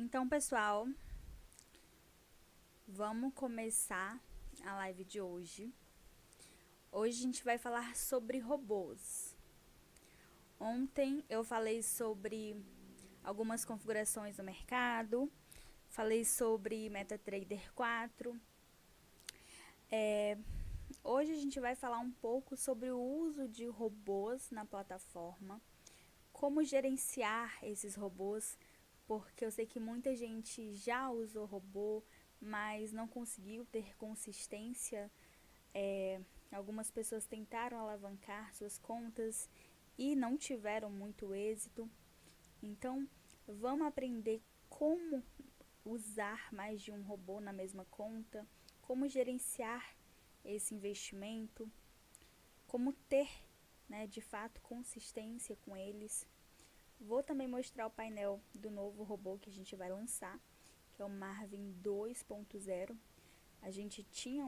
Então, pessoal, vamos começar a live de hoje. Hoje a gente vai falar sobre robôs. Ontem eu falei sobre algumas configurações no mercado, falei sobre MetaTrader 4. Hoje a gente vai falar um pouco sobre o uso de robôs na plataforma, como gerenciar esses robôs, porque eu sei que muita gente já usou robô, mas não conseguiu ter consistência. Algumas pessoas tentaram alavancar suas contas e não tiveram muito êxito. Então, vamos aprender como usar mais de um robô na mesma conta, como gerenciar esse investimento, como ter, de fato, consistência com eles. Vou também mostrar o painel do novo robô que a gente vai lançar, que é o Marvin 2.0. A gente tinha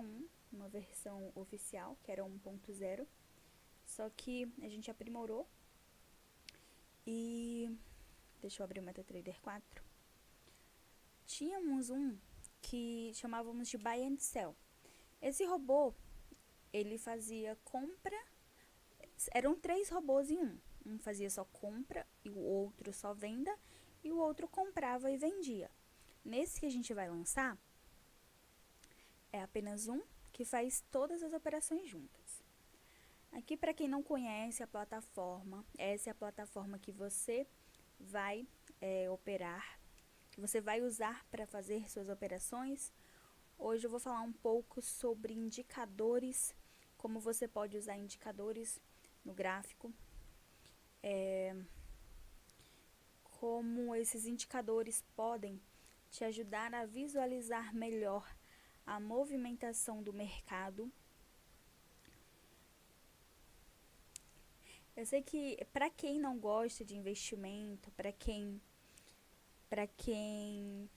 uma versão oficial, que era 1.0, só que a gente aprimorou. E deixa eu abrir o MetaTrader 4. Tínhamos um que chamávamos de Buy and Sell. Esse robô, ele fazia compra. Eram 3 robôs em um. Um fazia só compra e o outro só venda, e o outro comprava e vendia. Nesse que a gente vai lançar, é apenas um que faz todas as operações juntas. Aqui, para quem não conhece a plataforma, essa é a plataforma que você vai operar, que você vai usar para fazer suas operações. Hoje eu vou falar um pouco sobre indicadores, como você pode usar indicadores no gráfico, como esses indicadores podem te ajudar a visualizar melhor a movimentação do mercado. Eu sei que para quem não gosta de investimento, para quem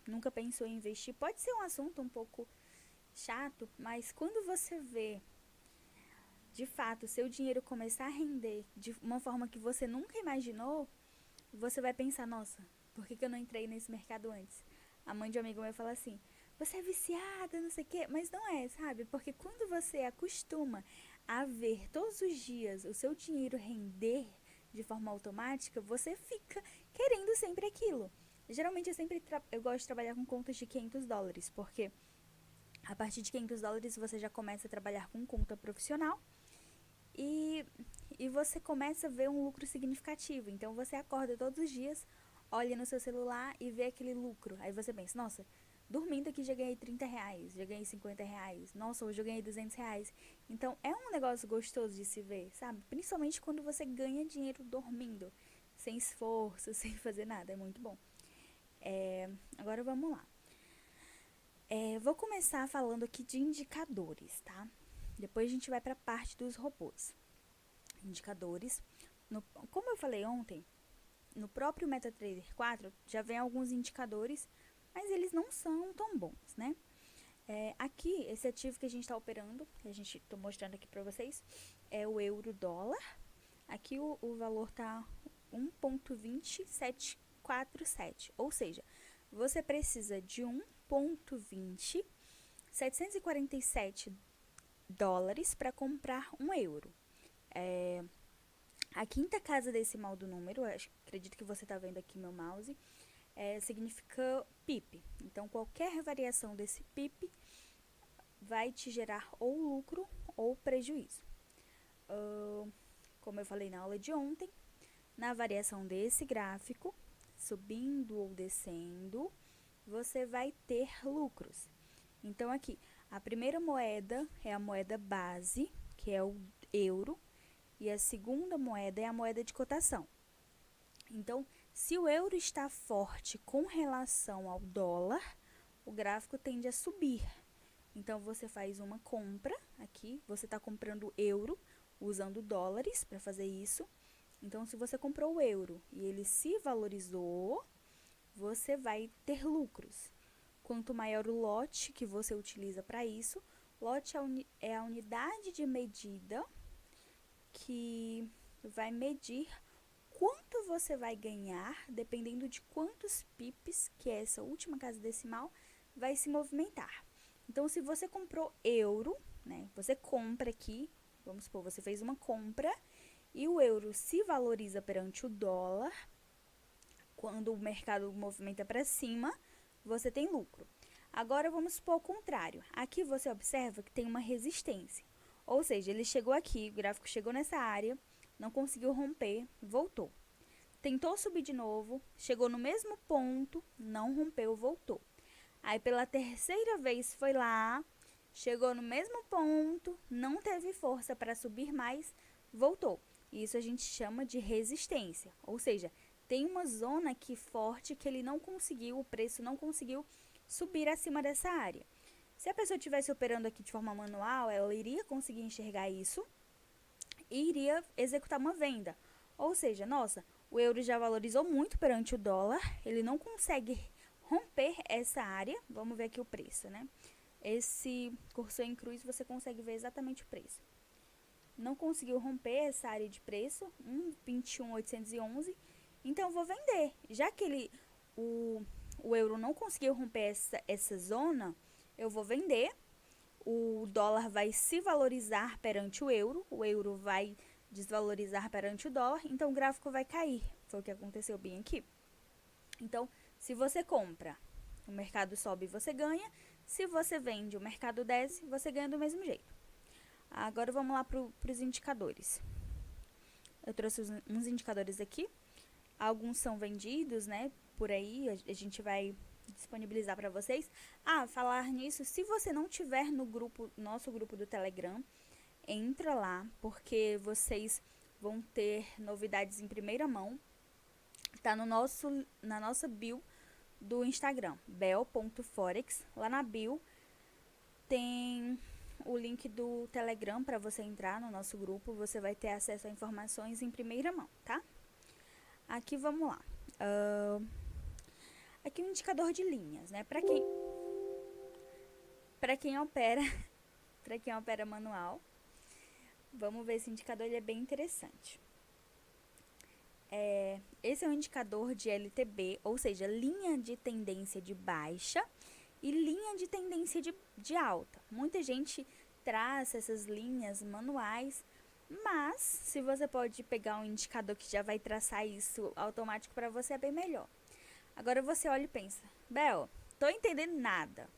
nunca pensou em investir, pode ser um assunto um pouco chato, mas quando você vê de fato seu dinheiro começar a render de uma forma que você nunca imaginou, você vai pensar, nossa, por que eu não entrei nesse mercado antes? A mãe de um amigo meu fala assim, você é viciada, não sei o quê, mas não é, sabe? Porque quando você acostuma a ver todos os dias o seu dinheiro render de forma automática, você fica querendo sempre aquilo. Geralmente eu gosto de trabalhar com contas de $500, porque a partir de $500 você já começa a trabalhar com conta profissional e você começa a ver um lucro significativo. Então você acorda todos os dias, olha no seu celular e vê aquele lucro. Aí você pensa, nossa, dormindo aqui já ganhei R$30, já ganhei R$50, nossa, hoje eu ganhei R$200. Então é um negócio gostoso de se ver, sabe? Principalmente quando você ganha dinheiro dormindo, sem esforço, sem fazer nada, é muito bom. Agora vamos lá. Vou começar falando aqui de indicadores, tá? Depois a gente vai para a parte dos robôs. Indicadores. Como eu falei ontem, no próprio MetaTrader 4 já vem alguns indicadores, mas eles não são tão bons, né? Aqui, esse ativo que a gente está operando, que a gente estou mostrando aqui para vocês, é o euro-dólar. Aqui o valor está 1,20747, ou seja, você precisa de 1,20747 dólares para comprar €1. A quinta casa decimal do número, acredito que você está vendo aqui meu mouse, significa PIP. Então, qualquer variação desse PIP vai te gerar ou lucro ou prejuízo. Como eu falei na aula de ontem, na variação desse gráfico, subindo ou descendo, você vai ter lucros. Então, aqui, a primeira moeda é a moeda base, que é o euro, e a segunda moeda é a moeda de cotação. Então, se o euro está forte com relação ao dólar, o gráfico tende a subir. Então, você faz uma compra aqui, você está comprando euro usando dólares para fazer isso. Então, se você comprou o euro e ele se valorizou, você vai ter lucros. Quanto maior o lote que você utiliza para isso, lote é a unidade de medida que vai medir quanto você vai ganhar, dependendo de quantos pips, que é essa última casa decimal, vai se movimentar. Então, se você comprou euro, né, você compra aqui, vamos supor, você fez uma compra, e o euro se valoriza perante o dólar, quando o mercado movimenta para cima, você tem lucro. Agora, vamos supor o contrário. Aqui você observa que tem uma resistência. Ou seja, ele chegou aqui, o gráfico chegou nessa área, não conseguiu romper, voltou. Tentou subir de novo, chegou no mesmo ponto, não rompeu, voltou. Aí, pela terceira vez, foi lá, chegou no mesmo ponto, não teve força para subir mais, voltou. Isso a gente chama de resistência. Ou seja, tem uma zona aqui forte que ele não conseguiu, o preço não conseguiu subir acima dessa área. Se a pessoa estivesse operando aqui de forma manual, ela iria conseguir enxergar isso e iria executar uma venda. Ou seja, nossa, o euro já valorizou muito perante o dólar, ele não consegue romper essa área. Vamos ver aqui o preço, né? Esse cursor em cruz você consegue ver exatamente o preço. Não conseguiu romper essa área de preço, 21.811, então eu vou vender. Já que o euro não conseguiu romper essa zona, eu vou vender. O dólar vai se valorizar perante o euro vai desvalorizar perante o dólar, então o gráfico vai cair. Foi o que aconteceu bem aqui. Então, se você compra, o mercado sobe e você ganha. Se você vende, o mercado desce, você ganha do mesmo jeito. Agora vamos lá para os indicadores. Eu trouxe uns indicadores aqui. Alguns são vendidos, né? Por aí, a gente vai disponibilizar para vocês. Falar nisso, se você não tiver no grupo, nosso grupo do Telegram, entra lá, porque vocês vão ter novidades em primeira mão. Tá na nossa bio do Instagram, bel.forex. Lá na bio tem o link do Telegram para você entrar no nosso grupo. Você vai ter acesso a informações em primeira mão, tá? Aqui vamos lá. Aqui um indicador de linhas, né? Para quem opera, para quem opera manual, vamos ver esse indicador, ele é bem interessante. Esse é um indicador de LTB, ou seja, linha de tendência de baixa e linha de tendência de alta. Muita gente traça essas linhas manuais, mas se você pode pegar um indicador que já vai traçar isso automático para você, é bem melhor. Agora você olha e pensa, Bel, tô entendendo nada.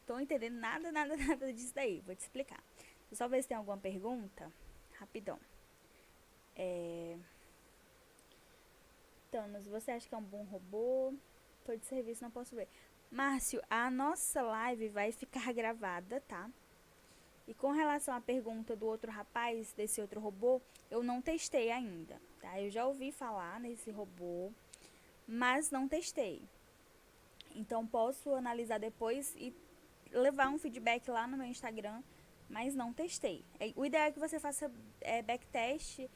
Tô entendendo nada disso daí. Vou te explicar. Só ver se tem alguma pergunta. Rapidão. Thanos, você acha que é um bom robô? Tô de serviço, não posso ver. Márcio, a nossa live vai ficar gravada, tá? E com relação à pergunta do outro rapaz, desse outro robô, eu não testei ainda, tá? Eu já ouvi falar nesse robô, mas não testei. Então, posso analisar depois e levar um feedback lá no meu Instagram, mas não testei. O ideal é que você faça backtest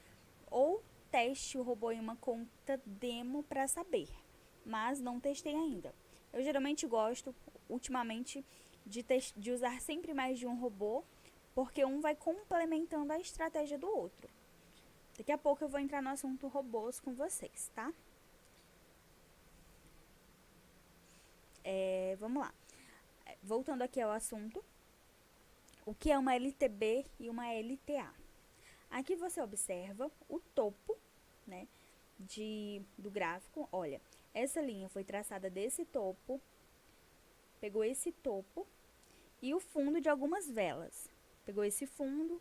ou teste o robô em uma conta demo para saber, mas não testei ainda. Eu geralmente gosto, ultimamente, de usar sempre mais de um robô, porque um vai complementando a estratégia do outro. Daqui a pouco eu vou entrar no assunto robôs com vocês, tá? Vamos lá. Voltando aqui ao assunto, o que é uma LTB e uma LTA? Aqui você observa o topo, né, do gráfico. Olha, essa linha foi traçada desse topo, pegou esse topo e o fundo de algumas velas. Pegou esse fundo.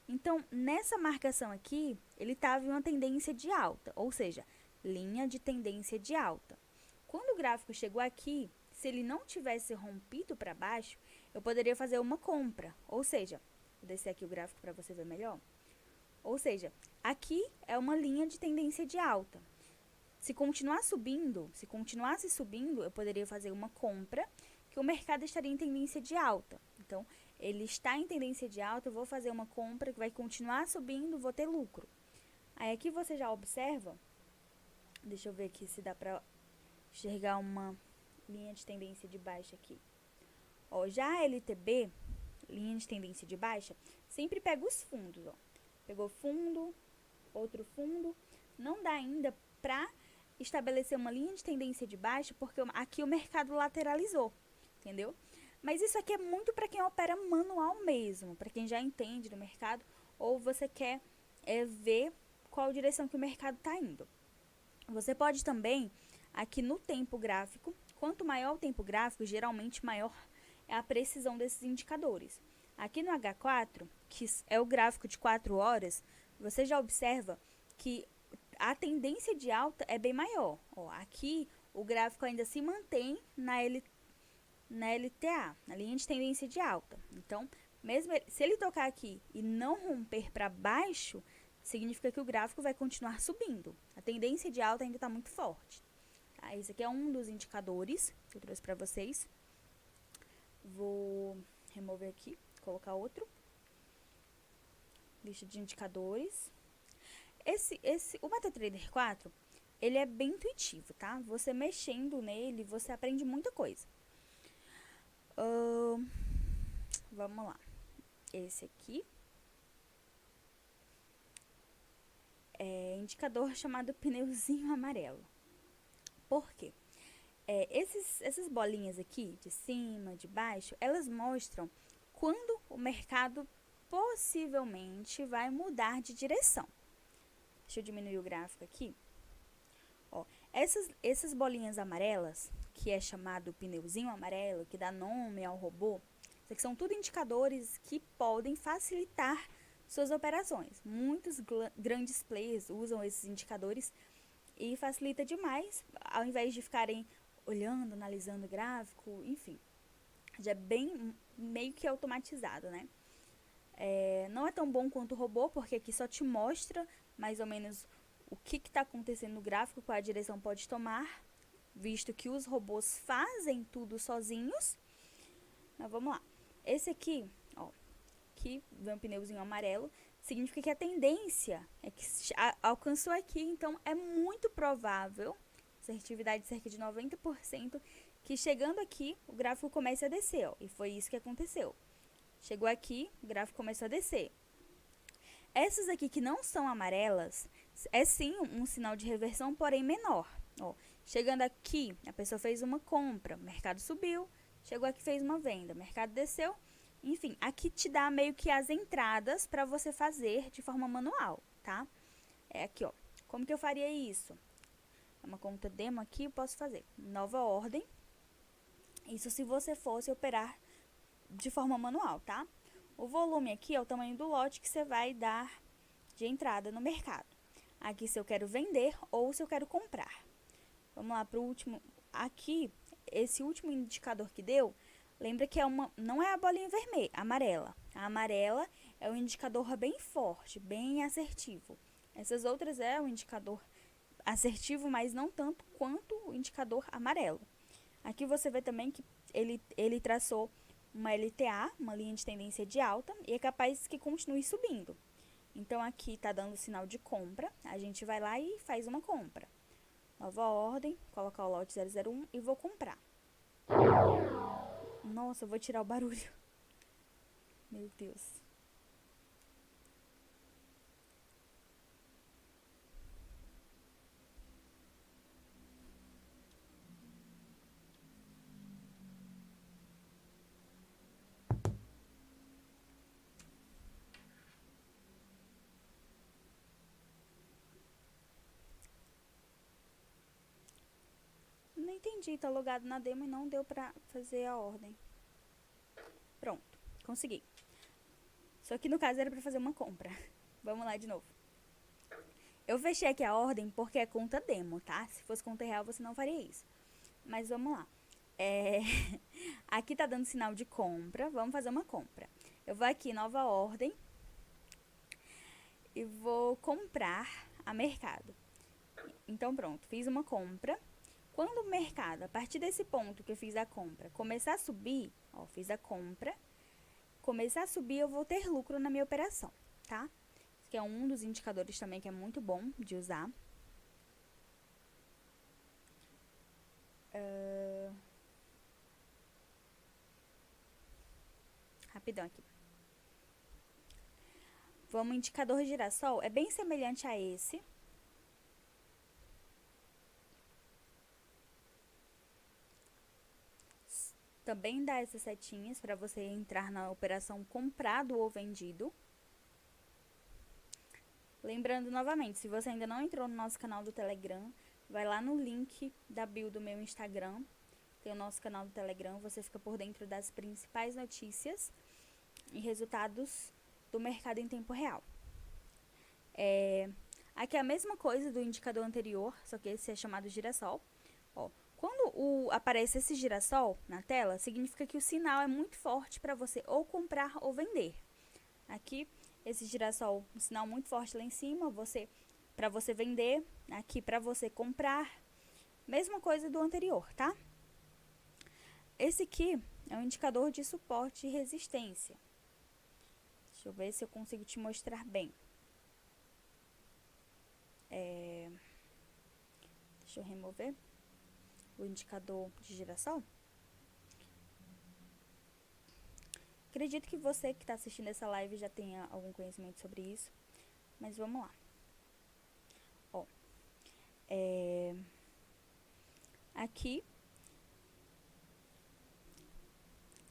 Então, nessa marcação aqui, ele estava em uma tendência de alta, ou seja, linha de tendência de alta. Quando o gráfico chegou aqui, se ele não tivesse rompido para baixo, eu poderia fazer uma compra, ou seja, vou descer aqui o gráfico para você ver melhor. Ou seja, aqui é uma linha de tendência de alta. Se continuasse subindo, eu poderia fazer uma compra, que o mercado estaria em tendência de alta. Então, ele está em tendência de alta, eu vou fazer uma compra que vai continuar subindo, vou ter lucro. Aí aqui você já observa, deixa eu ver aqui se dá para enxergar uma linha de tendência de baixa aqui. Ó, já a LTB, linha de tendência de baixa, sempre pega os fundos, ó. Pegou fundo, outro fundo, não dá ainda para estabelecer uma linha de tendência de baixa, porque aqui o mercado lateralizou, entendeu? Mas isso aqui é muito para quem opera manual mesmo, para quem já entende do mercado, ou você quer ver qual direção que o mercado está indo. Você pode também, aqui no tempo gráfico, quanto maior o tempo gráfico, geralmente maior é a precisão desses indicadores. Aqui no H4, que é o gráfico de 4 horas, você já observa que a tendência de alta é bem maior. Ó, aqui o gráfico ainda se mantém na LTA, na linha de tendência de alta. Então, mesmo se ele tocar aqui e não romper para baixo, significa que o gráfico vai continuar subindo. A tendência de alta ainda está muito forte. Tá? Esse aqui é um dos indicadores que eu trouxe para vocês. Vou remover aqui, colocar outro. Lista de indicadores. O MetaTrader 4, ele é bem intuitivo, tá? Você mexendo nele, você aprende muita coisa. Vamos lá. Esse aqui é indicador chamado pneuzinho amarelo. Por quê? Essas bolinhas aqui, de cima, de baixo, elas mostram quando o mercado possivelmente vai mudar de direção. Deixa eu diminuir o gráfico aqui. Ó, essas bolinhas amarelas, que é chamado pneuzinho amarelo, que dá nome ao robô, isso aqui são tudo indicadores que podem facilitar suas operações. Muitos grandes players usam esses indicadores e facilita demais, ao invés de ficarem olhando, analisando o gráfico, enfim. Já é bem, meio que automatizado, né? Não é tão bom quanto o robô, porque aqui só te mostra mais ou menos o que está acontecendo no gráfico, qual a direção pode tomar, visto que os robôs fazem tudo sozinhos. Mas vamos lá. Esse aqui, ó, que vem um pneuzinho amarelo, significa que a tendência é que alcançou aqui, então é muito provável, assertividade de cerca de 90%, que chegando aqui o gráfico comece a descer, ó, e foi isso que aconteceu. Chegou aqui, o gráfico começou a descer. Essas aqui que não são amarelas, é sim um sinal de reversão, porém menor. Ó, chegando aqui, a pessoa fez uma compra, o mercado subiu, chegou aqui, fez uma venda, o mercado desceu. Enfim, aqui te dá meio que as entradas para você fazer de forma manual, tá? É aqui, ó. Como que eu faria isso? É uma conta demo aqui, eu posso fazer nova ordem. Isso se você fosse operar de forma manual, tá? O volume aqui é o tamanho do lote que você vai dar de entrada no mercado. Aqui se eu quero vender ou se eu quero comprar. Vamos lá para o último. Aqui, esse último indicador que deu, lembra que não é a bolinha vermelha, amarela. A amarela é um indicador bem forte, bem assertivo. Essas outras é um indicador assertivo, mas não tanto quanto o indicador amarelo. Aqui você vê também que ele traçou uma LTA, uma linha de tendência de alta, e é capaz que continue subindo. Então, aqui está dando sinal de compra, a gente vai lá e faz uma compra. Nova ordem, colocar o lote 001 e vou comprar. Nossa, eu vou tirar o barulho. Meu Deus. Não entendi, tô logado na demo e não deu pra fazer a ordem. Pronto, consegui. Só que no caso era pra fazer uma compra. Vamos lá de novo. Eu fechei aqui a ordem porque é conta demo, tá? Se fosse conta real, você não faria isso. Mas vamos lá. Aqui tá dando sinal de compra. Vamos fazer uma compra. Eu vou aqui, nova ordem. E vou comprar a mercado. Então, pronto. Fiz uma compra. Quando o mercado, a partir desse ponto que eu fiz a compra, começar a subir, ó, fiz a compra. Começar a subir, eu vou ter lucro na minha operação, tá? Que é um dos indicadores também que é muito bom de usar. Rapidão aqui. Vamos, indicador girassol é bem semelhante a esse. Só que ele é um pouquinho menor. Ó, ele é 0,5 Também dá essas setinhas para você entrar na operação comprado ou vendido. Lembrando novamente, se você ainda não entrou no nosso canal do Telegram, vai lá no link da bio do meu Instagram, tem o nosso canal do Telegram, você fica por dentro das principais notícias e resultados do mercado em tempo real. Aqui é a mesma coisa do indicador anterior, só que esse é chamado girassol. Ó, quando aparece esse girassol na tela, significa que o sinal é muito forte para você ou comprar ou vender. Aqui, esse girassol, um sinal muito forte lá em cima, para você vender, aqui para você comprar, mesma coisa do anterior, tá? Esse aqui é um indicador de suporte e resistência. Deixa eu ver se eu consigo te mostrar bem. Deixa eu remover o indicador de girassol. Acredito que você que está assistindo essa live já tenha algum conhecimento sobre isso, mas vamos lá. Ó, aqui,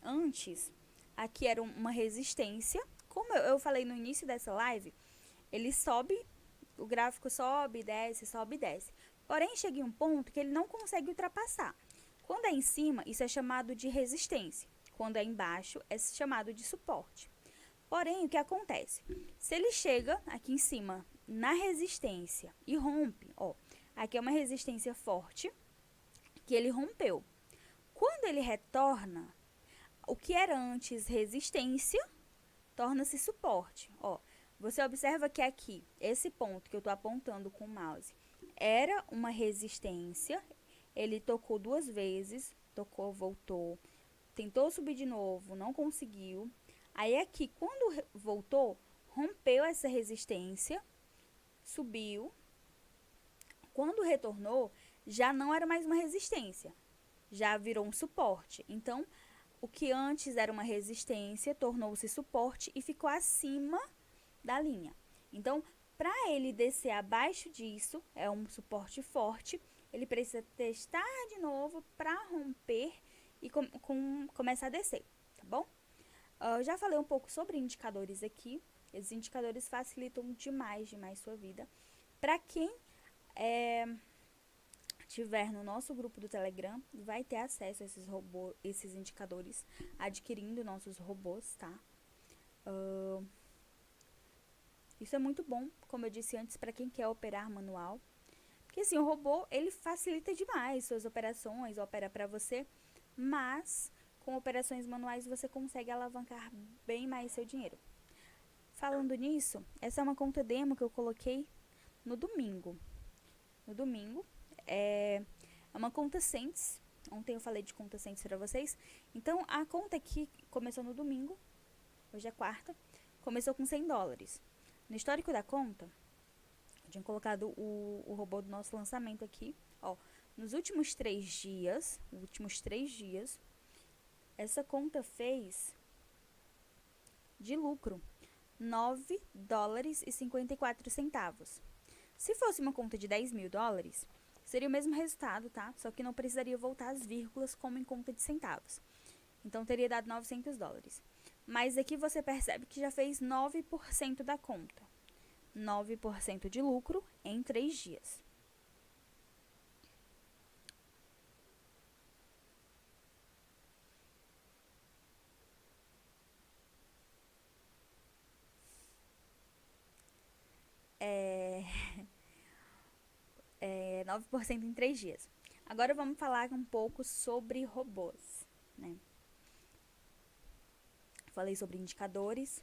antes, aqui era uma resistência. Como eu falei no início dessa live, ele sobe, o gráfico sobe, desce. Porém, chega em um ponto que ele não consegue ultrapassar. Quando é em cima, isso é chamado de resistência. Quando é embaixo, é chamado de suporte. Porém, o que acontece? Se ele chega aqui em cima, na resistência, e rompe, ó, aqui é uma resistência forte, que ele rompeu. Quando ele retorna, o que era antes resistência, torna-se suporte. Ó, você observa que aqui, esse ponto que eu estou apontando com o mouse, era uma resistência, ele tocou 2 vezes, tocou, voltou, tentou subir de novo, não conseguiu. Aí aqui, quando voltou, rompeu essa resistência, subiu. Quando retornou, já não era mais uma resistência, já virou um suporte. Então, o que antes era uma resistência, tornou-se suporte e ficou acima da linha. Então, para ele descer abaixo disso, é um suporte forte, ele precisa testar de novo para romper e começar a descer, tá bom? Eu já falei um pouco sobre indicadores aqui. Esses indicadores facilitam demais sua vida. Para quem tiver no nosso grupo do Telegram, vai ter acesso a esses indicadores, adquirindo nossos robôs, tá? Isso é muito bom, como eu disse antes, para quem quer operar manual. Porque assim, o robô, ele facilita demais suas operações, opera para você, mas com operações manuais você consegue alavancar bem mais seu dinheiro. Falando nisso, essa é uma conta demo que eu coloquei no domingo. No domingo, é uma conta Cents. Ontem eu falei de conta Cents para vocês. Então, a conta aqui começou no domingo, hoje é quarta, começou com $100. No histórico da conta, eu tinha colocado o robô do nosso lançamento aqui, ó. Nos últimos 3 dias, essa conta fez de lucro $9,54. Se fosse uma conta de $10.000, seria o mesmo resultado, tá? Só que não precisaria voltar as vírgulas como em conta de centavos. Então, teria dado $900. Mas aqui você percebe que já fez 9% da conta. 9% de lucro em 3 dias. É 9% em 3 dias. Agora vamos falar um pouco sobre robôs, né? Falei sobre indicadores.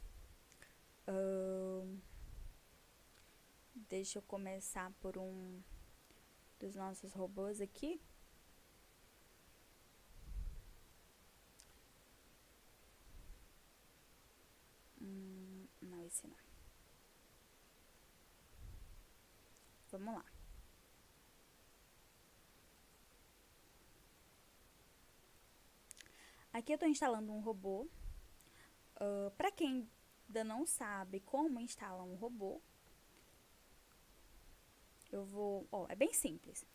Deixa eu começar por um dos nossos robôs aqui. Não, esse não. Vamos lá. Aqui eu estou instalando um robô. Para quem ainda não sabe como instalar um robô, eu vou... é bem simples.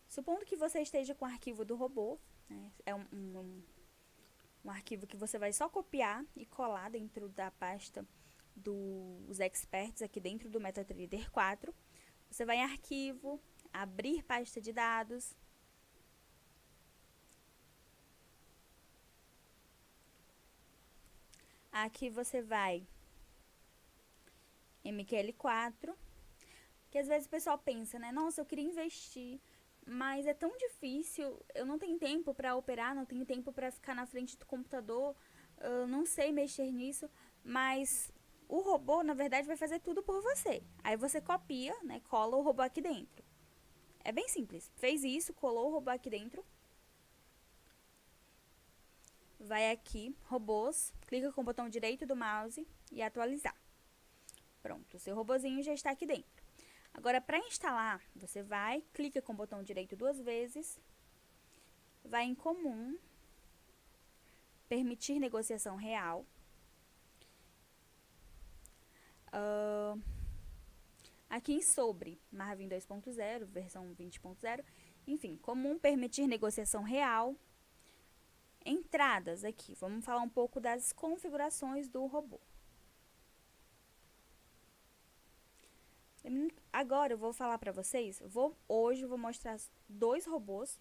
Supondo que você esteja com o arquivo do robô, né? É um um arquivo que você vai só copiar e colar dentro da pasta dos experts aqui dentro do MetaTrader 4. Você vai em arquivo, abrir pasta de dados. Aqui você vai MQL4, que às vezes o pessoal pensa, né? Nossa, eu queria investir, mas é tão difícil, eu não tenho tempo para operar, não tenho tempo para ficar na frente do computador, eu não sei mexer nisso, mas o robô, na verdade, vai fazer tudo por você. Aí você copia, né? Cola o robô aqui dentro. É bem simples. Fez isso, colou o robô aqui dentro. Vai aqui, robôs, clica com o botão direito do mouse e atualizar. Pronto, o seu robozinho já está aqui dentro. Agora, para instalar, você vai, clica com o botão direito 2 vezes, vai em comum, permitir negociação real. Aqui em sobre, Marvin 2.0, versão 20.0, enfim, comum, permitir negociação real. Entradas aqui, vamos falar um pouco das configurações do robô. Agora eu vou falar para vocês, hoje eu vou mostrar 2 robôs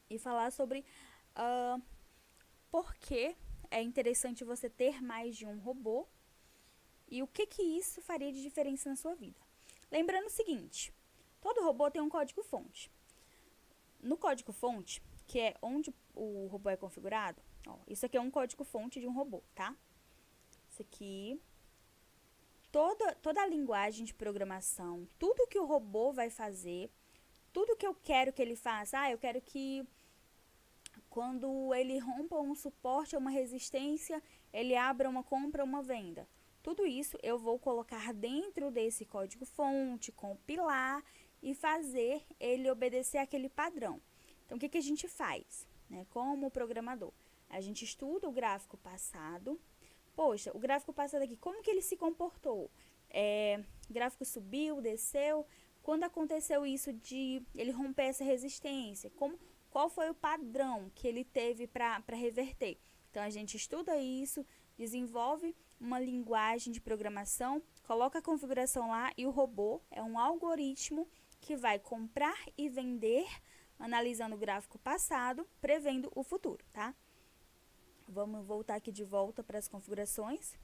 e falar sobre por que é interessante você ter mais de um robô e o que isso faria de diferença na sua vida. Lembrando o seguinte, todo robô tem um código-fonte. No código-fonte, que é onde o robô é configurado, ó, isso aqui é um código-fonte de um robô, tá? Isso aqui, toda a linguagem de programação, tudo que o robô vai fazer, tudo que eu quero que ele faça, eu quero que quando ele rompa um suporte ou uma resistência, ele abra uma compra ou uma venda. Tudo isso eu vou colocar dentro desse código-fonte, compilar e fazer ele obedecer aquele padrão. Então, o que a gente faz, né, como programador? A gente estuda o gráfico passado. Poxa, o gráfico passado aqui, como que ele se comportou? O gráfico subiu, desceu? Quando aconteceu isso de ele romper essa resistência? Qual foi o padrão que ele teve para reverter? Então, a gente estuda isso, desenvolve uma linguagem de programação, coloca a configuração lá e o robô é um algoritmo que vai comprar e vender, analisando o gráfico passado, prevendo o futuro, tá? Vamos voltar aqui de volta para as configurações.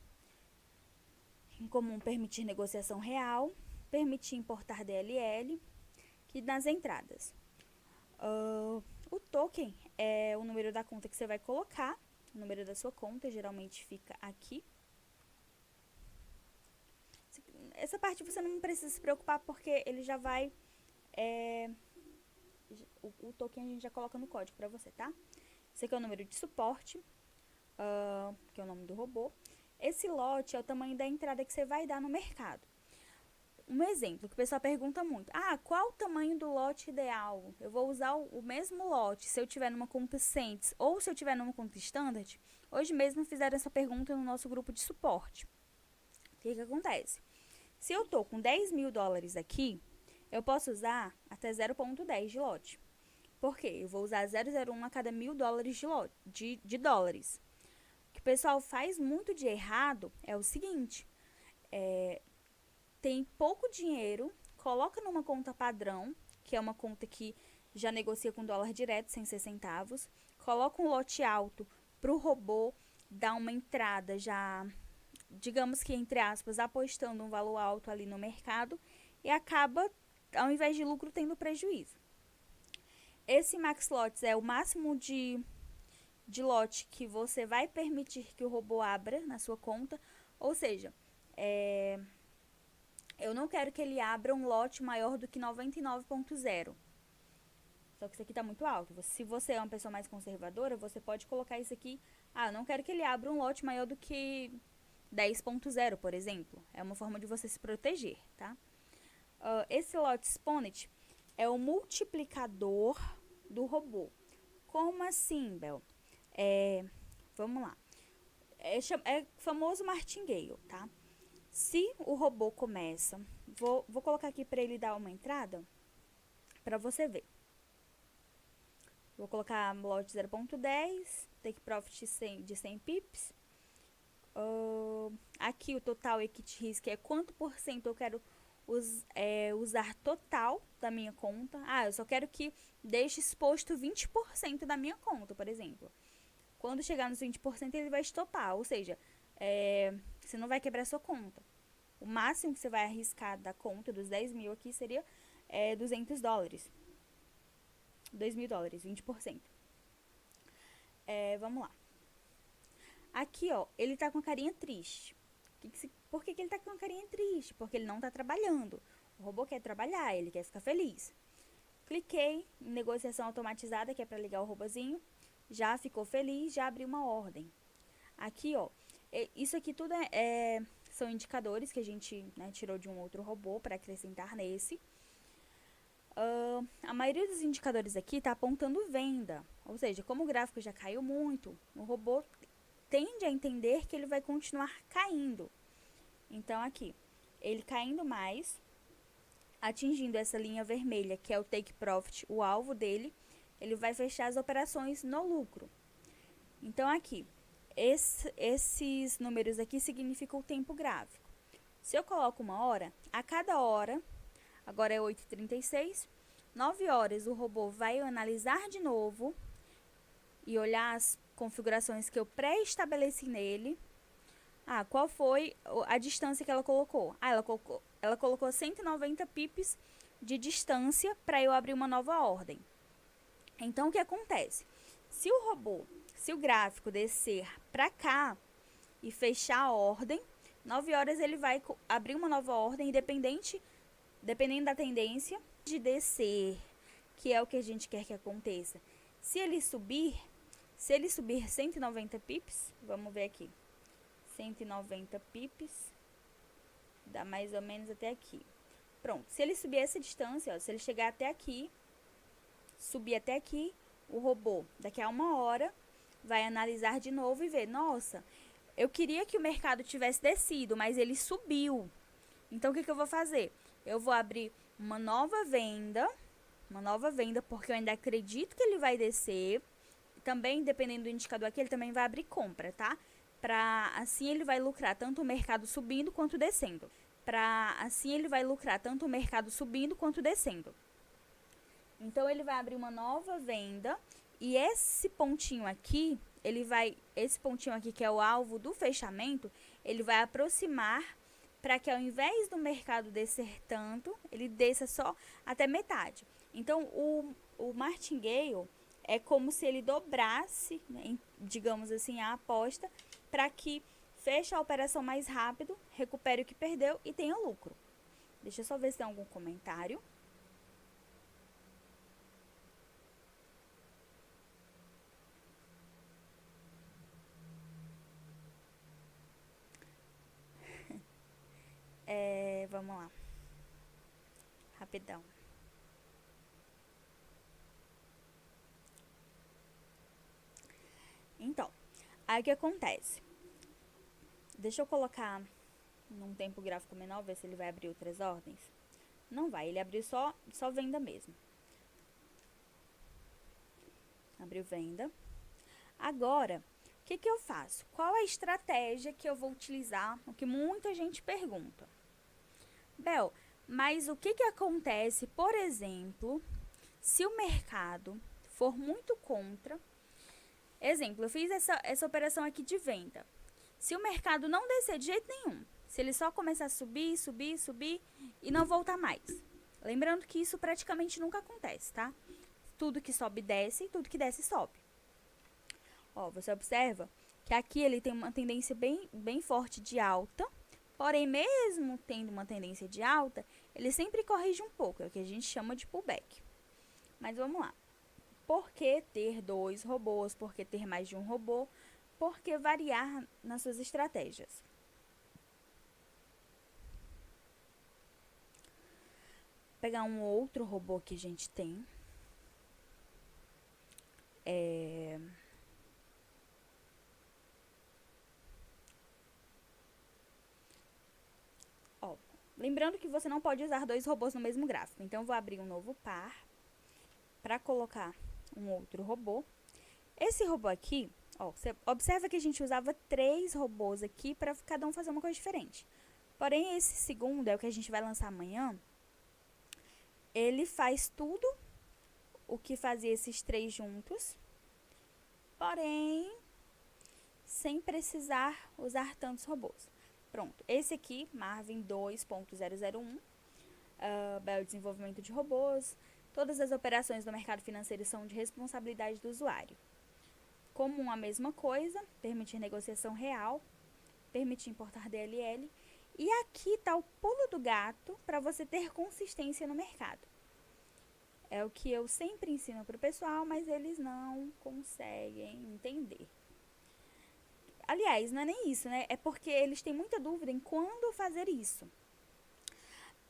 Em comum, permitir negociação real, permitir importar DLL, que nas entradas. O token é o número da conta que você vai colocar, o número da sua conta geralmente fica aqui. Essa parte você não precisa se preocupar porque ele já vai... o token a gente já coloca no código para você, tá? Esse aqui é o número de suporte, que é o nome do robô. Esse lote é o tamanho da entrada que você vai dar no mercado. Um exemplo que o pessoal pergunta muito. Qual o tamanho do lote ideal? Eu vou usar o mesmo lote se eu tiver numa conta Cents ou se eu tiver numa conta Standard? Hoje mesmo fizeram essa pergunta no nosso grupo de suporte. O que acontece? Se eu tô com 10 mil dólares aqui, eu posso usar até 0,10 de lote. Por quê? Eu vou usar 0,01 a cada 1.000 dólares de dólares. O que o pessoal faz muito de errado é o seguinte, tem pouco dinheiro, coloca numa conta padrão, que é uma conta que já negocia com dólar direto, sem ser centavos, coloca um lote alto para o robô dar uma entrada já, digamos que entre aspas, apostando um valor alto ali no mercado e acaba, ao invés de lucro, tendo prejuízo. Esse max lots é o máximo de lote que você vai permitir que o robô abra na sua conta, ou seja, eu não quero que ele abra um lote maior do que 99.0. Só que isso aqui está muito alto. Se você é uma pessoa mais conservadora, você pode colocar isso aqui. Eu não quero que ele abra um lote maior do que 10.0, por exemplo. É uma forma de você se proteger, tá? Esse lote exponent é o multiplicador do robô. Como assim, Bel? Vamos lá. É famoso martingale, tá? Se o robô começa... Vou colocar aqui para ele dar uma entrada, para você ver. Vou colocar lote 0.10, take profit de 100 pips. Aqui o total equity risk é quanto por cento eu quero usar total da minha conta. Eu só quero que deixe exposto 20% da minha conta, por exemplo. Quando chegar nos 20% ele vai estopar, ou seja, você não vai quebrar sua conta. O máximo que você vai arriscar da conta dos 10 mil aqui seria $200. 2 mil dólares, 20%. Vamos lá. Aqui, ó, ele tá com a carinha triste. Por que ele tá com a carinha triste? Porque ele não tá trabalhando. O robô quer trabalhar, ele quer ficar feliz. Cliquei em negociação automatizada, que é para ligar o robozinho. Já ficou feliz, já abriu uma ordem. Aqui, ó, isso aqui tudo são indicadores que a gente tirou de um outro robô para acrescentar nesse. A maioria dos indicadores aqui tá apontando venda. Ou seja, como o gráfico já caiu muito, o robô tende a entender que ele vai continuar caindo. Então, aqui, ele caindo mais, atingindo essa linha vermelha, que é o take profit, o alvo dele, ele vai fechar as operações no lucro. Então, aqui, esses números aqui significam o tempo gráfico. Se eu coloco 1 hora, a cada hora, agora é 8h36, 9 horas o robô vai analisar de novo e olhar as configurações que eu pré-estabeleci nele. Qual foi a distância que ela colocou? Ela colocou 190 pips de distância para eu abrir uma nova ordem. Então, o que acontece? Se o gráfico descer para cá e fechar a ordem, 9 horas ele vai abrir uma nova ordem, dependendo da tendência de descer, que é o que a gente quer que aconteça. Se ele subir 190 pips, vamos ver aqui, 190 pips, dá mais ou menos até aqui. Pronto, se ele subir essa distância, ó, se ele chegar até aqui, subir até aqui, o robô, daqui a 1 hora, vai analisar de novo e ver, nossa, eu queria que o mercado tivesse descido, mas ele subiu. Então, o que eu vou fazer? Eu vou abrir uma nova venda, porque eu ainda acredito que ele vai descer. Também, dependendo do indicador aqui, ele também vai abrir compra, tá? Assim ele vai lucrar tanto o mercado subindo quanto descendo. Então, ele vai abrir uma nova venda e esse pontinho aqui, que é o alvo do fechamento, ele vai aproximar para que ao invés do mercado descer tanto, ele desça só até metade. Então, o martingale é como se ele dobrasse, digamos assim, a aposta para que feche a operação mais rápido, recupere o que perdeu e tenha lucro. Deixa eu só ver se tem algum comentário. Vamos lá. Rapidão. Então, aí o que acontece? Deixa eu colocar num tempo gráfico menor, ver se ele vai abrir outras ordens. Não vai, ele abriu só venda mesmo. Abriu venda. Agora, o que eu faço? Qual a estratégia que eu vou utilizar? O que muita gente pergunta. Bel, mas o que acontece, por exemplo, se o mercado for muito contra? Exemplo, eu fiz essa operação aqui de venda. Se o mercado não descer de jeito nenhum, se ele só começar a subir e não voltar mais. Lembrando que isso praticamente nunca acontece, tá? Tudo que sobe desce, tudo que desce sobe. Ó, você observa que aqui ele tem uma tendência bem forte de alta, porém, mesmo tendo uma tendência de alta, ele sempre corrige um pouco, é o que a gente chama de pullback. Mas vamos lá. Por que ter 2 robôs? Por que ter mais de um robô? Por que variar nas suas estratégias? Vou pegar um outro robô que a gente tem. Lembrando que você não pode usar 2 robôs no mesmo gráfico. Então, eu vou abrir um novo par para colocar um outro robô. Esse robô aqui, ó, você observa que a gente usava 3 robôs aqui para cada um fazer uma coisa diferente. Porém, esse segundo é o que a gente vai lançar amanhã. Ele faz tudo o que fazia esses 3 juntos, porém, sem precisar usar tantos robôs. Pronto, esse aqui, Marvin 2.001, Bell Desenvolvimento de Robôs. Todas as operações do mercado financeiro são de responsabilidade do usuário. Comum a mesma coisa, permitir negociação real, permitir importar DLL. E aqui está o pulo do gato para você ter consistência no mercado. É o que eu sempre ensino para o pessoal, mas eles não conseguem entender. Aliás, não é nem isso, né? É porque eles têm muita dúvida em quando fazer isso.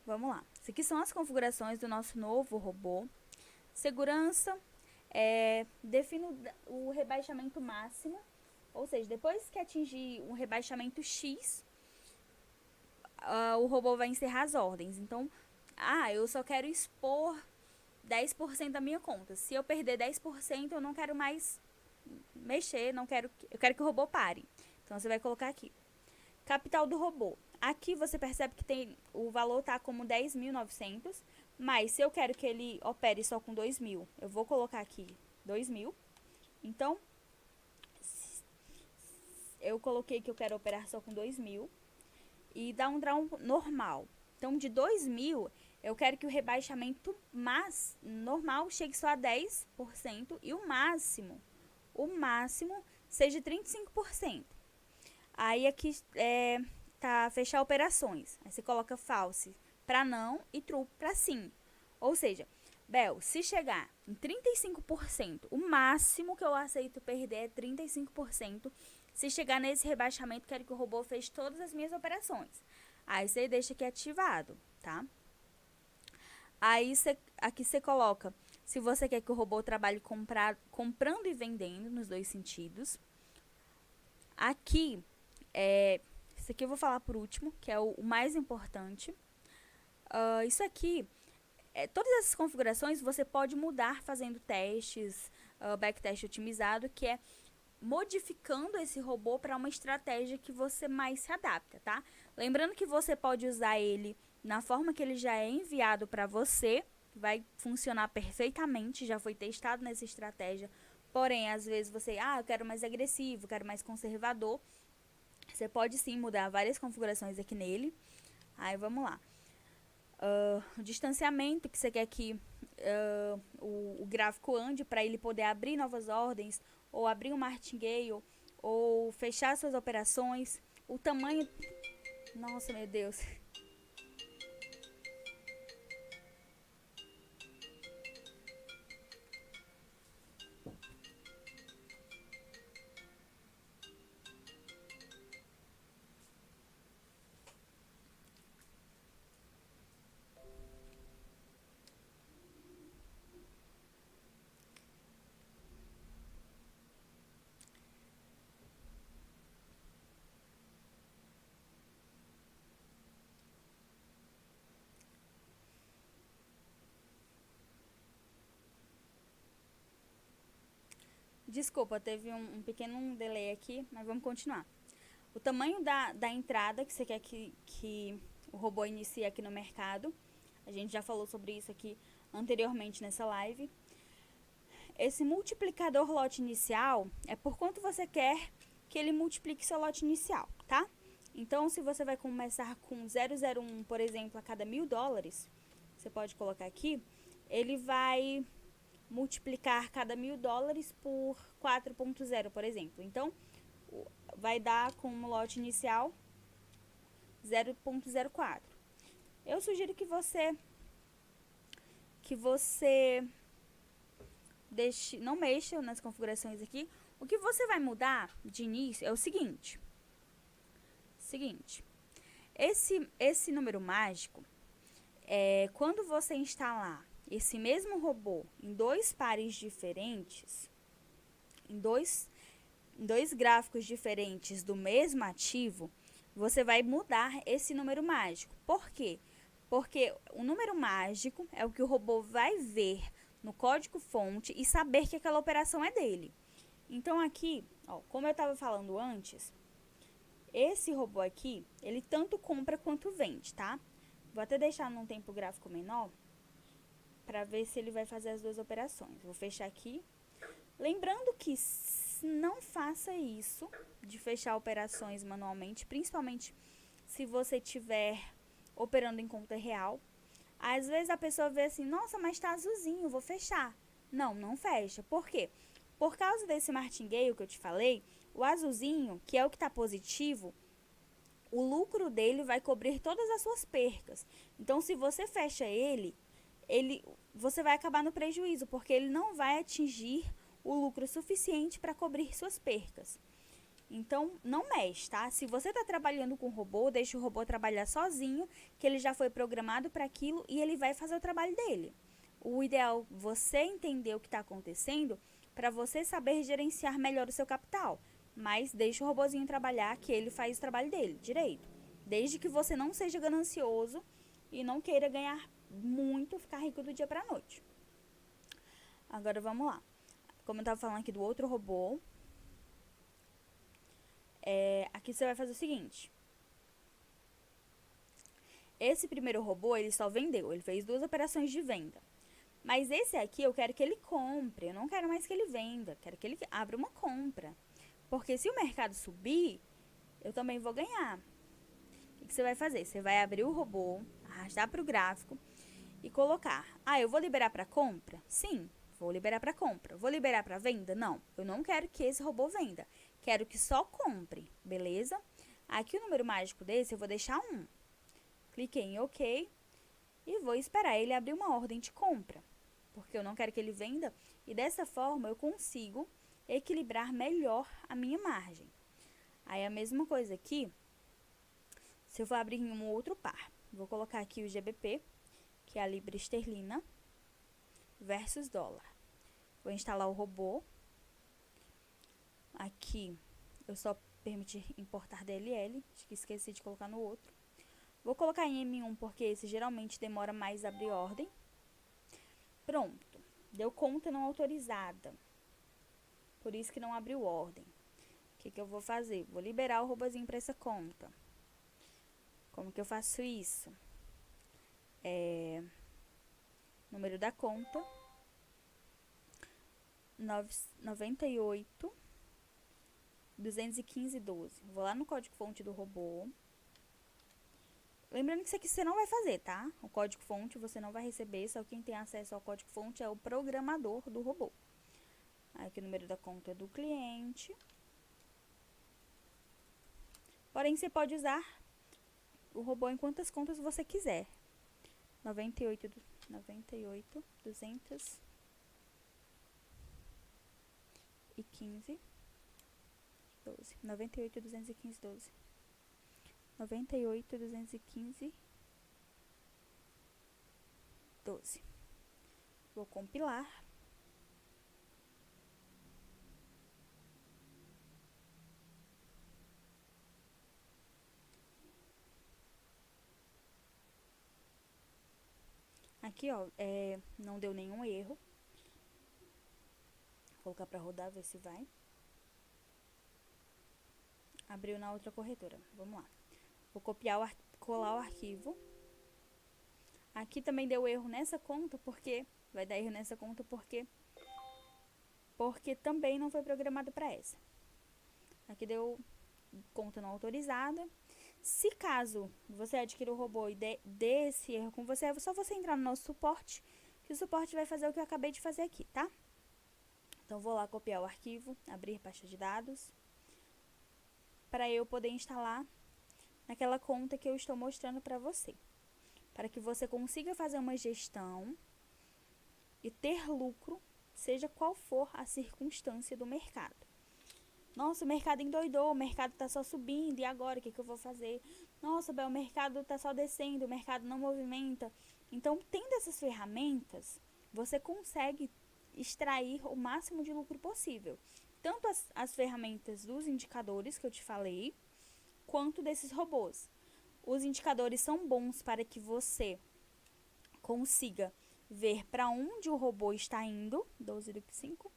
Vamos lá. Isso aqui são as configurações do nosso novo robô. Segurança, define o rebaixamento máximo. Ou seja, depois que atingir um rebaixamento X, o robô vai encerrar as ordens. Então, eu só quero expor 10% da minha conta. Se eu perder 10%, eu não quero mais mexer, eu quero que o robô pare. Então, você vai colocar aqui. Capital do robô. Aqui você percebe que o valor está como 10.900, mas se eu quero que ele opere só com 2.000, eu vou colocar aqui 2.000. Então, eu coloquei que eu quero operar só com 2.000 e dar um draw normal. Então, de 2.000, eu quero que o rebaixamento normal chegue só a 10% e o máximo seja 35%. Aí aqui tá fechar operações. Aí você coloca false para não e true para sim. Ou seja, Bel, se chegar em 35%, o máximo que eu aceito perder é 35%. Se chegar nesse rebaixamento, quero que o robô feche todas as minhas operações. Aí você deixa aqui ativado, tá? Aí aqui você coloca se você quer que o robô trabalhe comprando e vendendo, nos dois sentidos. Aqui, isso aqui eu vou falar por último, que é o mais importante. Isso aqui, todas essas configurações você pode mudar fazendo testes, backtest otimizado, que é modificando esse robô para uma estratégia que você mais se adapta, tá? Lembrando que você pode usar ele na forma que ele já é enviado para você, vai funcionar perfeitamente, já foi testado nessa estratégia. Porém, às vezes você, eu quero mais agressivo, quero mais conservador. Você pode sim mudar várias configurações aqui nele. Aí, vamos lá. O distanciamento, que você quer que o gráfico ande para ele poder abrir novas ordens, ou abrir um martingale, ou fechar suas operações. O tamanho... Nossa, meu Deus... Desculpa, teve um pequeno delay aqui, mas vamos continuar. O tamanho da entrada que você quer que o robô inicie aqui no mercado. A gente já falou sobre isso aqui anteriormente nessa live. Esse multiplicador lote inicial é por quanto você quer que ele multiplique seu lote inicial, tá? Então, se você vai começar com 0,01, por exemplo, a cada $1.000, você pode colocar aqui, ele vai multiplicar cada $1.000 por 4.0, por exemplo. Então, vai dar como lote inicial 0.04. Eu sugiro que você não mexa nas configurações aqui. O que você vai mudar de início é o seguinte. Esse número mágico, quando você instalar esse mesmo robô em 2 pares diferentes, em dois gráficos diferentes do mesmo ativo, você vai mudar esse número mágico. Por quê? Porque o número mágico é o que o robô vai ver no código-fonte e saber que aquela operação é dele. Então aqui, ó, como eu estava falando antes, esse robô aqui, ele tanto compra quanto vende, tá? Vou até deixar num tempo gráfico menor para ver se ele vai fazer as duas operações. Vou fechar aqui. Lembrando que não faça isso de fechar operações manualmente, principalmente se você estiver operando em conta real. Às vezes a pessoa vê assim, nossa, mas tá azulzinho, vou fechar. Não, não fecha. Por quê? Por causa desse martingale que eu te falei, o azulzinho, que é o que está positivo, o lucro dele vai cobrir todas as suas percas. Então, se você fecha você vai acabar no prejuízo, porque ele não vai atingir o lucro suficiente para cobrir suas percas. Então, não mexe, tá? Se você está trabalhando com o robô, deixa o robô trabalhar sozinho, que ele já foi programado para aquilo e ele vai fazer o trabalho dele. O ideal é você entender o que está acontecendo para você saber gerenciar melhor o seu capital. Mas deixa o robozinho trabalhar, que ele faz o trabalho dele direito. Desde que você não seja ganancioso e não queira ganhar muito, ficar rico do dia para a noite. Agora vamos lá. Como eu estava falando aqui do outro robô, aqui você vai fazer o seguinte. Esse primeiro robô, ele só vendeu, ele fez 2 operações de venda. Mas esse aqui eu quero que ele compre, eu não quero mais que ele venda, quero que ele abra uma compra. Porque se o mercado subir, eu também vou ganhar. O que você vai fazer? Você vai abrir o robô, arrastar para o gráfico e colocar. Ah, eu vou liberar para compra? Sim, vou liberar para compra. Vou liberar para venda? Não, eu não quero que esse robô venda. Quero que só compre, beleza? Aqui o número mágico desse eu vou deixar 1. Cliquei em OK e vou esperar ele abrir uma ordem de compra, porque eu não quero que ele venda, e dessa forma eu consigo equilibrar melhor a minha margem. Aí a mesma coisa aqui, se eu for abrir em um outro par, vou colocar aqui o GBP, que é a libra esterlina, versus dólar. Vou instalar o robô. Aqui eu só permitir importar DLL, acho que esqueci de colocar no outro. Vou colocar em M1 porque esse geralmente demora mais a abrir ordem. Pronto, deu conta não autorizada, por isso que não abriu ordem. O que eu vou fazer? Vou liberar o robozinho para essa conta. Como que eu faço isso? Número da conta 98 215 12. Vou lá no código-fonte do robô. Lembrando que isso aqui você não vai fazer, tá? O código-fonte você não vai receber, só quem tem acesso ao código-fonte é o programador do robô. Aqui o número da conta é do cliente. Porém, você pode usar o robô em quantas contas você quiser. 98 215 12. 98 215 12. 98 215 12. Vou compilar. Aqui, ó, não deu nenhum erro. Vou colocar para rodar, ver se vai. Abriu na outra corretora. Vamos lá. Vou copiar, colar o arquivo. Aqui também deu erro nessa conta, porque vai dar erro nessa conta porque também não foi programado para essa. Aqui deu conta não autorizada. Se caso você adquirir o robô e dê esse erro com você, é só você entrar no nosso suporte, que o suporte vai fazer o que eu acabei de fazer aqui, tá? Então, vou lá copiar o arquivo, abrir pasta de dados, para eu poder instalar naquela conta que eu estou mostrando para você. Para que você consiga fazer uma gestão e ter lucro, seja qual for a circunstância do mercado. Nossa, o mercado endoidou, o mercado está só subindo, e agora o que eu vou fazer? Nossa, Bel, o mercado está só descendo, o mercado não movimenta. Então, tendo essas ferramentas, você consegue extrair o máximo de lucro possível. Tanto as ferramentas dos indicadores que eu te falei, quanto desses robôs. Os indicadores são bons para que você consiga ver para onde o robô está indo, 12 do que 5,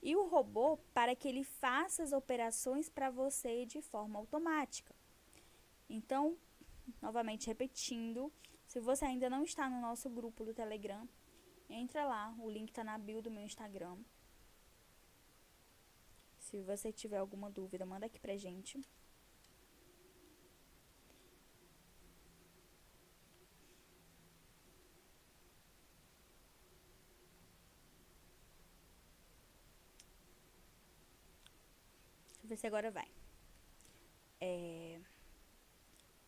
e o robô para que ele faça as operações para você de forma automática. Então, novamente repetindo, se você ainda não está no nosso grupo do Telegram, entra lá, o link está na bio do meu Instagram. Se você tiver alguma dúvida, manda aqui pra gente. Deixa eu ver se agora vai.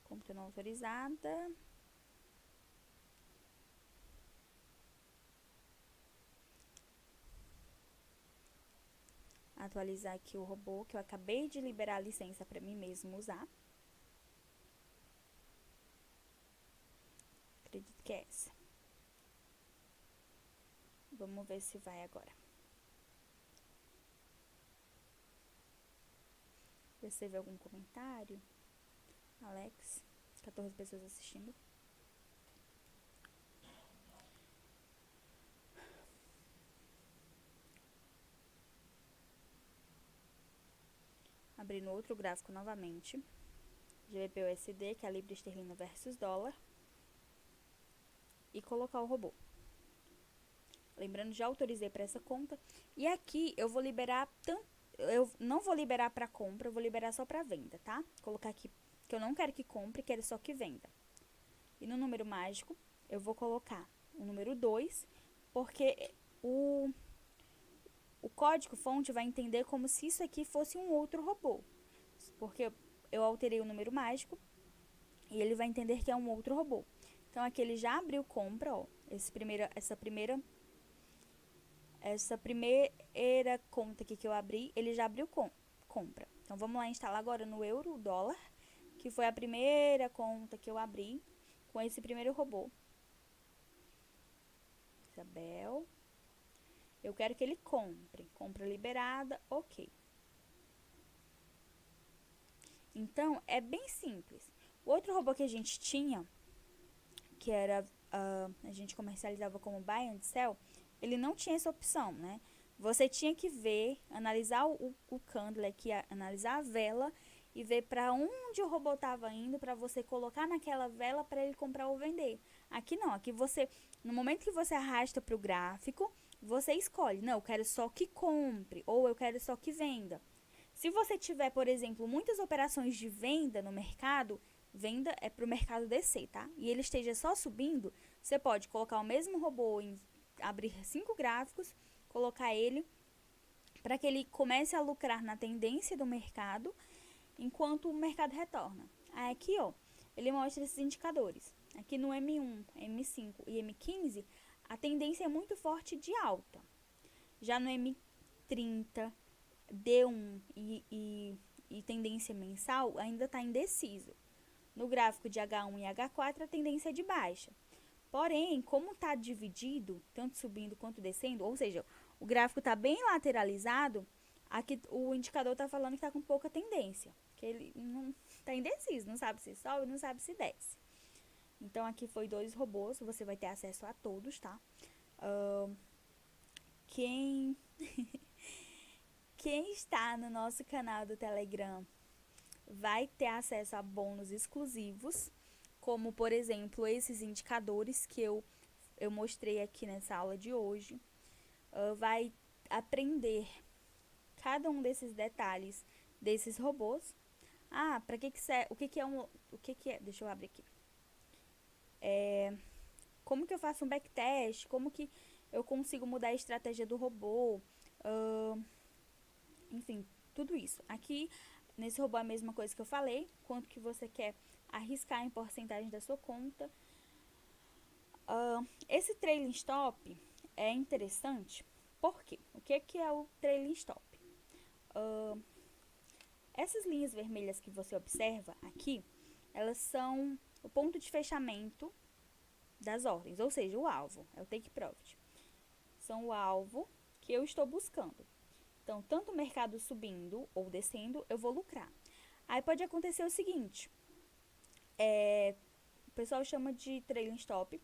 Compra não autorizada. Atualizar aqui o robô, que eu acabei de liberar a licença para mim mesmo usar. Acredito que é essa. Vamos ver se vai agora. Você vê algum comentário? Alex, 14 pessoas assistindo. Abrindo outro gráfico novamente. GBP/USD, que é a libra esterlina versus dólar. E colocar o robô. Lembrando, já autorizei para essa conta. E aqui eu vou liberar eu não vou liberar para compra, eu vou liberar só para venda, tá? Colocar aqui que eu não quero que compre, quero só que venda. E no número mágico, eu vou colocar o número 2, porque o código fonte vai entender como se isso aqui fosse um outro robô. Porque eu alterei o número mágico e ele vai entender que é um outro robô. Então aqui ele já abriu compra, ó. Essa primeira conta aqui que eu abri, ele já abriu compra. Então, vamos lá instalar agora no euro dólar, que foi a primeira conta que eu abri com esse primeiro robô. Isabel. Eu quero que ele compre. Compra liberada, ok. Então, é bem simples. O outro robô que a gente tinha, que era, a gente comercializava como buy and sell, ele não tinha essa opção, né? Você tinha que ver, analisar o candle aqui, analisar a vela e ver para onde o robô estava indo para você colocar naquela vela para ele comprar ou vender. Aqui não, aqui você, no momento que você arrasta para o gráfico, você escolhe, não, eu quero só que compre ou eu quero só que venda. Se você tiver, por exemplo, muitas operações de venda no mercado, venda é para o mercado descer, tá? E ele esteja só subindo, você pode colocar o mesmo robô em abrir 5 gráficos, colocar ele para que ele comece a lucrar na tendência do mercado enquanto o mercado retorna. Aí aqui, ó, ele mostra esses indicadores. Aqui no M1, M5 e M15, a tendência é muito forte de alta. Já no M30, D1 e tendência mensal ainda está indeciso. No gráfico de H1 e H4, a tendência é de baixa. Porém, como está dividido, tanto subindo quanto descendo, ou seja, o gráfico está bem lateralizado, aqui o indicador está falando que está com pouca tendência, que ele não está indeciso, não sabe se sobe, não sabe se desce. Então, aqui foi 2 robôs, você vai ter acesso a todos, tá? Quem está no nosso canal do Telegram vai ter acesso a bônus exclusivos, como, por exemplo, esses indicadores que eu mostrei aqui nessa aula de hoje. Vai aprender cada um desses detalhes desses robôs. Para que serve? O que é? Deixa eu abrir aqui. Como que eu faço um backtest? Como que eu consigo mudar a estratégia do robô? Enfim, tudo isso. Aqui, nesse robô é a mesma coisa que eu falei. Quanto que você quer arriscar em porcentagem da sua conta. Esse trailing stop é interessante. Por quê? O que é o trailing stop? Essas linhas vermelhas que você observa aqui, elas são o ponto de fechamento das ordens, ou seja, o alvo, é o take profit. São o alvo que eu estou buscando. Então, tanto o mercado subindo ou descendo, eu vou lucrar. Aí pode acontecer o seguinte, o pessoal chama de trailing stop,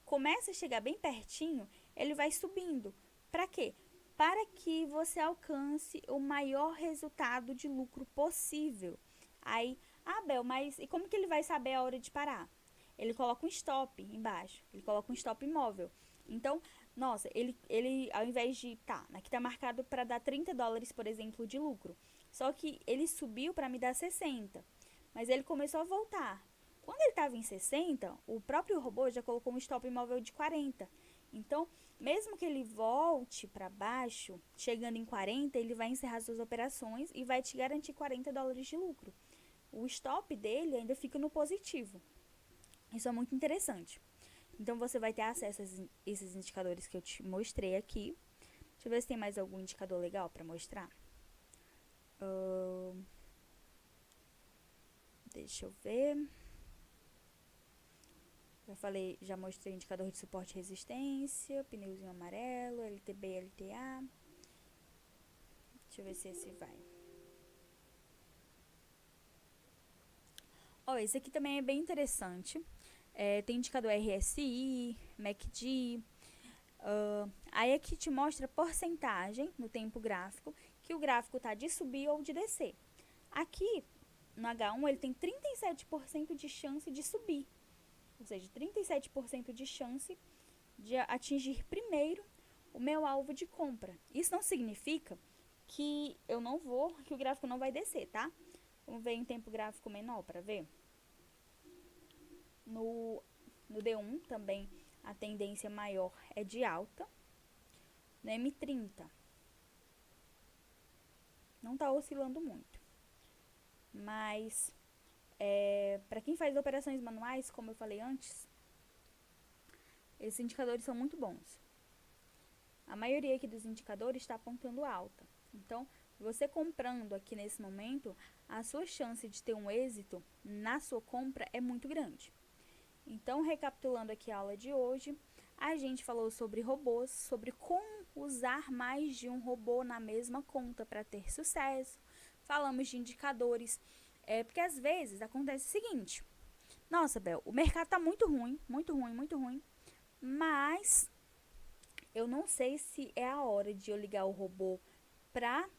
começa a chegar bem pertinho, ele vai subindo. Para quê? Para que você alcance o maior resultado de lucro possível. Aí, Bel, mas e como que ele vai saber a hora de parar? Ele coloca um stop embaixo, ele coloca um stop imóvel. Então, nossa, ele ao invés de, aqui tá marcado para dar $30, por exemplo, de lucro. Só que ele subiu para me dar 60, mas ele começou a voltar. Quando ele estava em 60, o próprio robô já colocou um stop imóvel de 40. Então, mesmo que ele volte para baixo, chegando em 40, ele vai encerrar suas operações e vai te garantir $40 de lucro. O stop dele ainda fica no positivo. Isso é muito interessante. Então, você vai ter acesso a esses indicadores que eu te mostrei aqui. Deixa eu ver se tem mais algum indicador legal para mostrar. Deixa eu ver. Já mostrei o indicador de suporte e resistência, pneuzinho amarelo, LTB e LTA. Deixa eu ver se esse vai. Esse aqui também é bem interessante. Tem indicador RSI, MACD. Aí aqui te mostra porcentagem no tempo gráfico, que o gráfico está de subir ou de descer. Aqui, no H1, ele tem 37% de chance de subir. Ou seja, 37% de chance de atingir primeiro o meu alvo de compra. Isso não significa que que o gráfico não vai descer, tá? Vamos ver em tempo gráfico menor para ver. No D1 também a tendência maior é de alta. No M30 não está oscilando muito. Mas para quem faz operações manuais, como eu falei antes, esses indicadores são muito bons. A maioria aqui dos indicadores está apontando alta. Então, você comprando aqui nesse momento, a sua chance de ter um êxito na sua compra é muito grande. Então, recapitulando aqui a aula de hoje, a gente falou sobre robôs, sobre como usar mais de um robô na mesma conta para ter sucesso. Falamos de indicadores, porque às vezes acontece o seguinte: nossa, Bel, o mercado está muito ruim, mas eu não sei se é a hora de eu ligar o robô para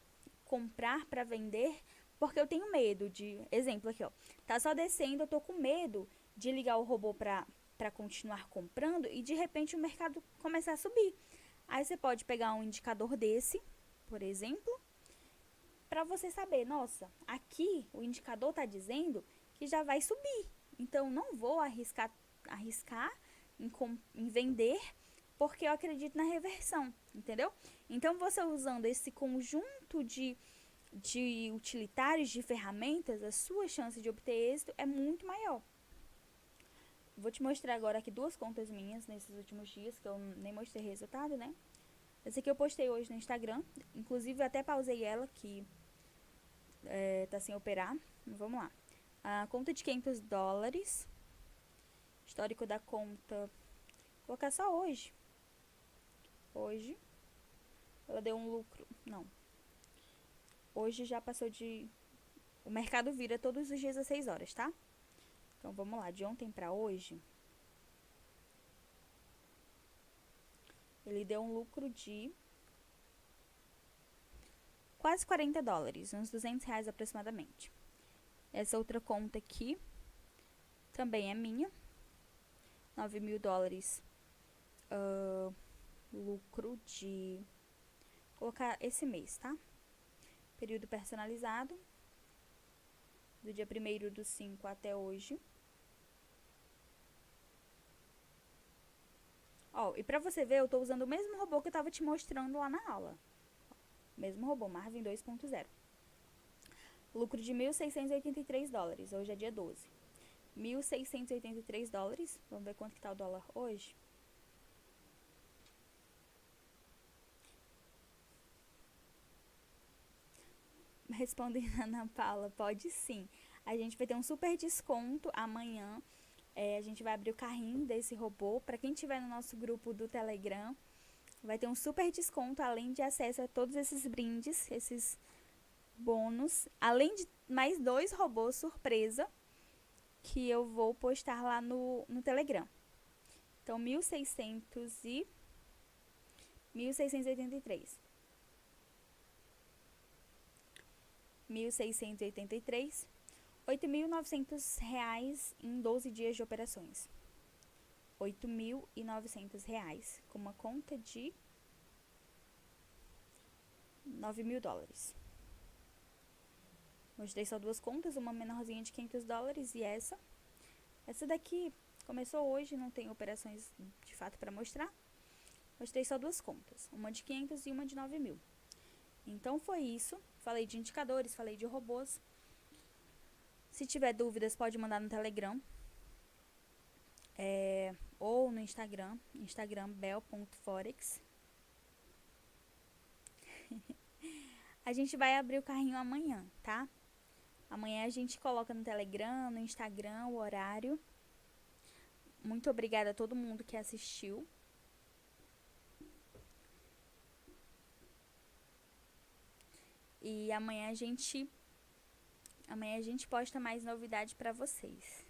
comprar, para vender, porque eu tenho medo de... Exemplo aqui, tá só descendo, eu tô com medo de ligar o robô para continuar comprando e de repente o mercado começar a subir. Aí você pode pegar um indicador desse, por exemplo, para você saber, nossa, aqui o indicador tá dizendo que já vai subir. Então, não vou arriscar em vender, porque eu acredito na reversão, entendeu? Então, você usando esse conjunto de utilitários, de ferramentas, a sua chance de obter êxito é muito maior. Vou te mostrar agora aqui 2 contas minhas nesses últimos dias, que eu nem mostrei resultado, né? Essa aqui eu postei hoje no Instagram, inclusive eu até pausei ela, que tá sem operar. Vamos lá. A conta de $500, histórico da conta, vou colocar só hoje. Hoje, ela deu um lucro, não. Hoje já passou de... O mercado vira todos os dias às 6 horas, tá? Então, vamos lá. De ontem para hoje, ele deu um lucro de quase $40, uns R$200 aproximadamente. Essa outra conta aqui também é minha. $9.000 lucro de... Vou colocar esse mês, tá? Período personalizado, do dia 1º/5 até hoje. E pra você ver, eu tô usando o mesmo robô que eu tava te mostrando lá na aula. Mesmo robô, Marvin 2.0. Lucro de $1.683, hoje é dia 12. $1.683, vamos ver quanto que tá o dólar hoje. Respondendo a Ana Paula, pode sim. A gente vai ter um super desconto amanhã. A gente vai abrir o carrinho desse robô. Para quem estiver no nosso grupo do Telegram, vai ter um super desconto, além de acesso a todos esses brindes, esses bônus. Além de mais 2 robôs surpresa, que eu vou postar lá no Telegram. Então, 1.683. 1.683. R$ 8.900 em 12 dias de operações. R$ 8.900 com uma conta de $9.000. Mostrei só duas contas, uma menorzinha de $500 e essa. Essa daqui começou hoje, não tem operações de fato para mostrar. Mostrei só duas contas, uma de 500 e uma de 9.000. Então foi isso. Falei de indicadores, falei de robôs. Se tiver dúvidas, pode mandar no Telegram. Ou no Instagram bel.forex. A gente vai abrir o carrinho amanhã, tá? Amanhã a gente coloca no Telegram, no Instagram, o horário. Muito obrigada a todo mundo que assistiu. E amanhã a gente posta mais novidade pra vocês.